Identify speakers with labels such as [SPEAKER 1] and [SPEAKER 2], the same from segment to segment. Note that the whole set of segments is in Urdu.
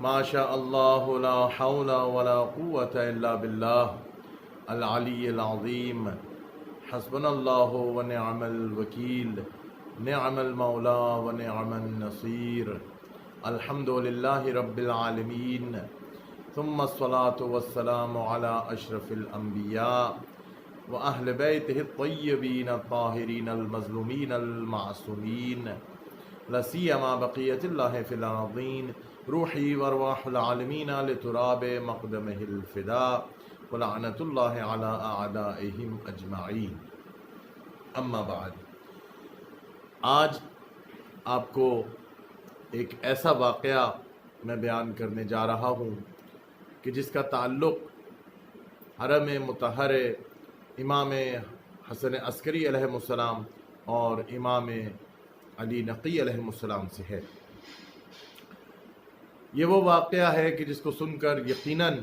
[SPEAKER 1] ما شاء اللہ لا حول ولا قوة الا باللہ العلی العظیم حسبنا اللہ ونعم الوکیل نعم المولا ونعم النصیر الحمد للہ رب العالمین ثم الصلاة والسلام على اشرف الانبیاء واہل بیتہ الطیبین الطاہرین المظلومین المعصومین لسیما بقیت اللہ فی الارضین روحی وارواح العالمین لتراب مقدمہ الفداء ولعنت اللہ علی اعدائہم اجمعین. اما بعد، آج آپ کو ایک ایسا واقعہ میں بیان کرنے جا رہا ہوں کہ جس کا تعلق حرم مطہر امام حسن عسکری علیہ السلام اور امام علی نقی علیہ السلام سے ہے. یہ وہ واقعہ ہے کہ جس کو سن کر یقیناً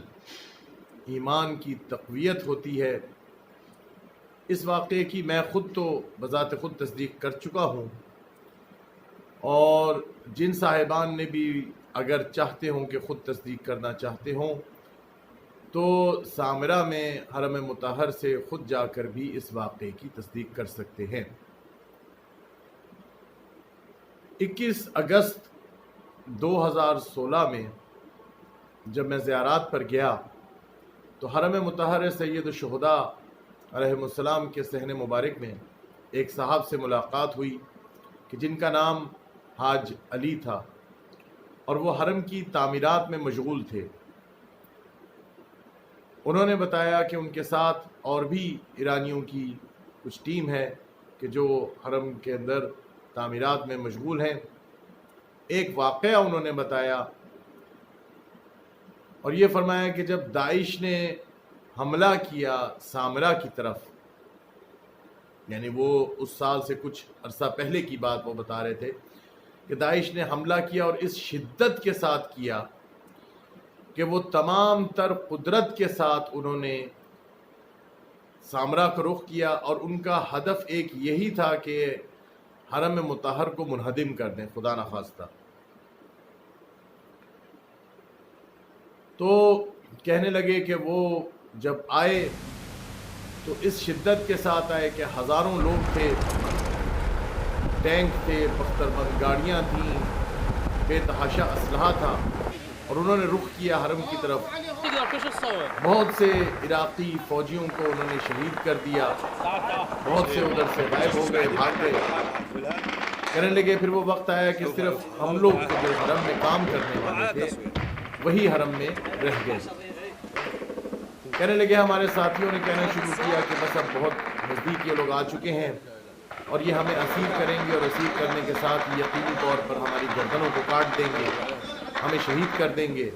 [SPEAKER 1] ایمان کی تقویت ہوتی ہے. اس واقعے کی میں خود تو بذات خود تصدیق کر چکا ہوں، اور جن صاحبان نے بھی اگر چاہتے ہوں کہ خود تصدیق کرنا چاہتے ہوں تو سامرہ میں حرم مطہر سے خود جا کر بھی اس واقعے کی تصدیق کر سکتے ہیں. 21 اگست 2016 میں جب میں زیارات پر گیا تو حرم مطہر سید الشہداء علیہ السلام کے صحن مبارک میں ایک صاحب سے ملاقات ہوئی کہ جن کا نام حاج علی تھا، اور وہ حرم کی تعمیرات میں مشغول تھے. انہوں نے بتایا کہ ان کے ساتھ اور بھی ایرانیوں کی کچھ ٹیم ہے کہ جو حرم کے اندر تعمیرات میں مشغول ہیں. ایک واقعہ انہوں نے بتایا اور یہ فرمایا کہ جب داعش نے حملہ کیا سامرہ کی طرف، یعنی وہ اس سال سے کچھ عرصہ پہلے کی بات وہ بتا رہے تھے کہ داعش نے حملہ کیا اور اس شدت کے ساتھ کیا کہ وہ تمام تر قدرت کے ساتھ انہوں نے سامرہ کا رخ کیا، اور ان کا ہدف ایک یہی تھا کہ حرم مطہر کو منہدم کر دیں، خدا نخواستہ. تو کہنے لگے کہ وہ جب آئے تو اس شدت کے ساتھ آئے کہ ہزاروں لوگ تھے، ٹینک تھے، بختربند گاڑیاں تھیں، بے تحاشا اسلحہ تھا، اور انہوں نے رخ کیا حرم کی طرف. بہت سے عراقی فوجیوں کو انہوں نے شہید کر دیا، بہت سے ادھر سے غائب ہو گئے، بھاگ گئے. کہنے لگے پھر وہ وقت آیا کہ صرف ہم لوگ جو حرم میں کام کرنے والے تھے وہی حرم میں رہ گئے. کہنے لگے ہمارے ساتھیوں نے کہنا شروع کیا کہ بس اب بہت نزدیک یہ لوگ آ چکے ہیں اور یہ ہمیں اسیر کریں گے، اور اسیر کرنے کے ساتھ یقینی طور پر ہماری گردنوں کو کاٹ دیں گے، ہمیں شہید کر دیں گے،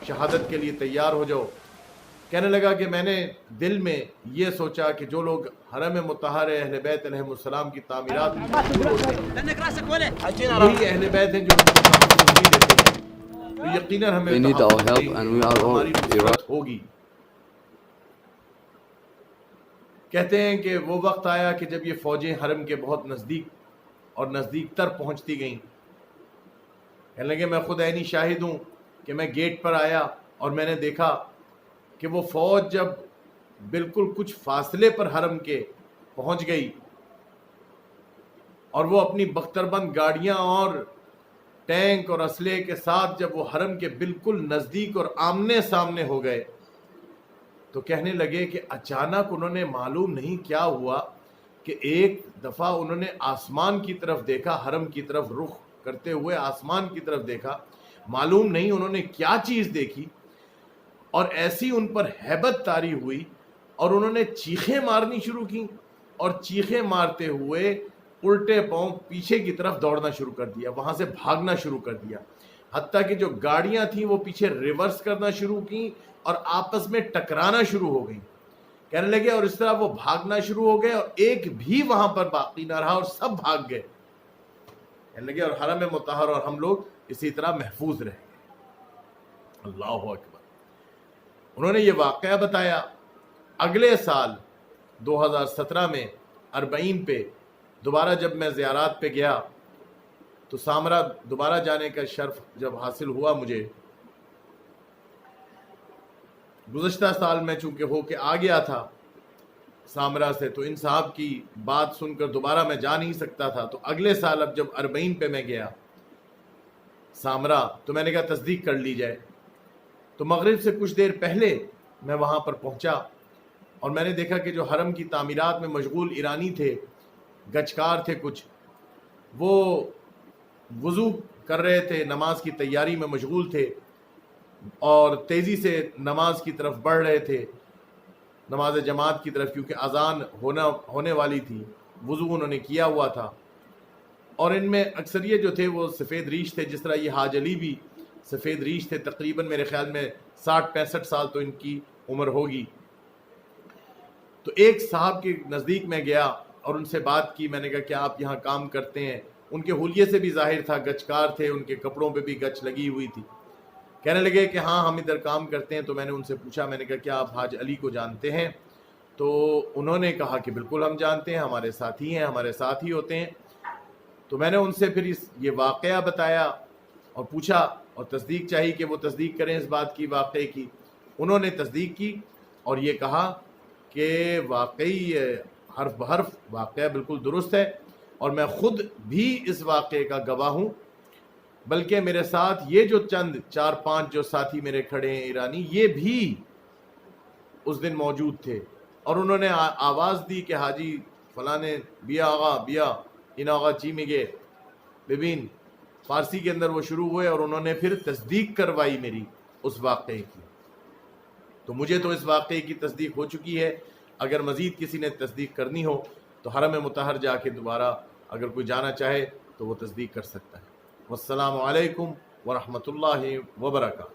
[SPEAKER 1] شہادت کے لیے تیار ہو جاؤ. کہنے لگا کہ میں نے دل میں یہ سوچا کہ جو لوگ حرم مطہر اہل بیت علیہ السلام کی تعمیرات میں یہی اہل بیت ہیں جو ان کو ترجیح دیتے ہیں، تو یقیناً ہمیں ہماری نصرت ہوگی. کہتے ہیں کہ وہ وقت آیا کہ جب یہ فوجیں حرم کے بہت نزدیک اور نزدیک تر پہنچتی گئیں. کہنے لگے میں خود عینی شاہد ہوں کہ میں گیٹ پر آیا اور میں نے دیکھا کہ وہ فوج جب بالکل کچھ فاصلے پر حرم کے پہنچ گئی اور وہ اپنی بختربند گاڑیاں اور ٹینک اور اسلحے کے ساتھ جب وہ حرم کے بالکل نزدیک اور آمنے سامنے ہو گئے تو کہنے لگے کہ اچانک انہوں نے معلوم نہیں کیا ہوا کہ ایک دفعہ انہوں نے آسمان کی طرف دیکھا، حرم کی طرف رخ کرتے ہوئے آسمان کی طرف دیکھا. معلوم نہیں انہوں نے کیا چیز دیکھی، اور ایسی ان پر ہیبت طاری ہوئی اور انہوں نے چیخیں مارنی شروع کی، اور چیخیں مارتے ہوئے الٹے پاؤں پیچھے کی طرف دوڑنا شروع کر دیا، وہاں سے بھاگنا شروع کر دیا. حتیٰ کہ جو گاڑیاں تھیں وہ پیچھے ریورس کرنا شروع کی اور آپس میں ٹکرانا شروع ہو گئیں. کہنے لگے اور اس طرح وہ بھاگنا شروع ہو گئے اور ایک بھی وہاں پر باقی نہ رہا اور سب بھاگ گئے. کہنے لگے اور حرم مطہر اور ہم لوگ اسی طرح محفوظ رہ گئے. اللہ اکبر. انہوں نے یہ واقعہ بتایا. اگلے سال 2017 میں 40 پہ دوبارہ جب میں زیارات پہ گیا تو سامرہ دوبارہ جانے کا شرف جب حاصل ہوا مجھے گزشتہ سال میں چونکہ ہو کے آ گیا تھا سامرا سے، تو ان صاحب کی بات سن کر دوبارہ میں جا نہیں سکتا تھا، تو اگلے سال اب جب 40 پہ میں گیا سامرا تو میں نے کہا تصدیق کر لی جائے۔ تو مغرب سے کچھ دیر پہلے میں وہاں پر پہنچا اور میں نے دیکھا کہ جو حرم کی تعمیرات میں مشغول ایرانی تھے، گچکار تھے کچھ، وہ وضو کر رہے تھے، نماز کی تیاری میں مشغول تھے اور تیزی سے نماز کی طرف بڑھ رہے تھے، نماز جماعت کی طرف، کیونکہ اذان ہونے والی تھی۔ وضو انہوں نے کیا ہوا تھا اور ان میں اکثریت جو تھے وہ سفید ریش تھے، جس طرح یہ حاج علی بھی سفید ریش تھے، تقریباً میرے خیال میں 60-65 سال تو ان کی عمر ہوگی۔ تو ایک صاحب کے نزدیک میں گیا اور ان سے بات کی، میں نے کہا کہ آپ یہاں کام کرتے ہیں؟ ان کے حلیے سے بھی ظاہر تھا، گچکار تھے، ان کے کپڑوں پہ بھی گچ لگی ہوئی تھی۔ کہنے لگے کہ ہاں ہم ادھر کام کرتے ہیں۔ تو میں نے ان سے پوچھا، میں نے کہا کیا آپ حاج علی کو جانتے ہیں؟ تو انہوں نے کہا کہ بالکل ہم جانتے ہیں، ہمارے ساتھی ہیں، ہمارے ساتھ ہی ہوتے ہیں۔ تو میں نے ان سے پھر یہ واقعہ بتایا اور پوچھا اور تصدیق چاہی کہ وہ تصدیق کریں اس بات کی، واقعے کی۔ انہوں نے تصدیق کی اور یہ کہا کہ واقعی حرف بحرف واقعہ بالکل درست ہے اور میں خود بھی اس واقعے کا گواہ ہوں، بلکہ میرے ساتھ یہ جو چند 4-5 جو ساتھی میرے کھڑے ہیں ایرانی، یہ بھی اس دن موجود تھے اور انہوں نے آواز دی کہ حاجی فلاں نے بیا آغا بیا ان آغا چی مگے ببین، فارسی کے اندر وہ شروع ہوئے اور انہوں نے پھر تصدیق کروائی میری اس واقعے کی۔ تو مجھے تو اس واقعے کی تصدیق ہو چکی ہے، اگر مزید کسی نے تصدیق کرنی ہو تو حرم مطہر جا کے دوبارہ اگر کوئی جانا چاہے تو وہ تصدیق کر سکتا ہے۔ والسلام علیکم ورحمۃ اللہ وبرکاتہ۔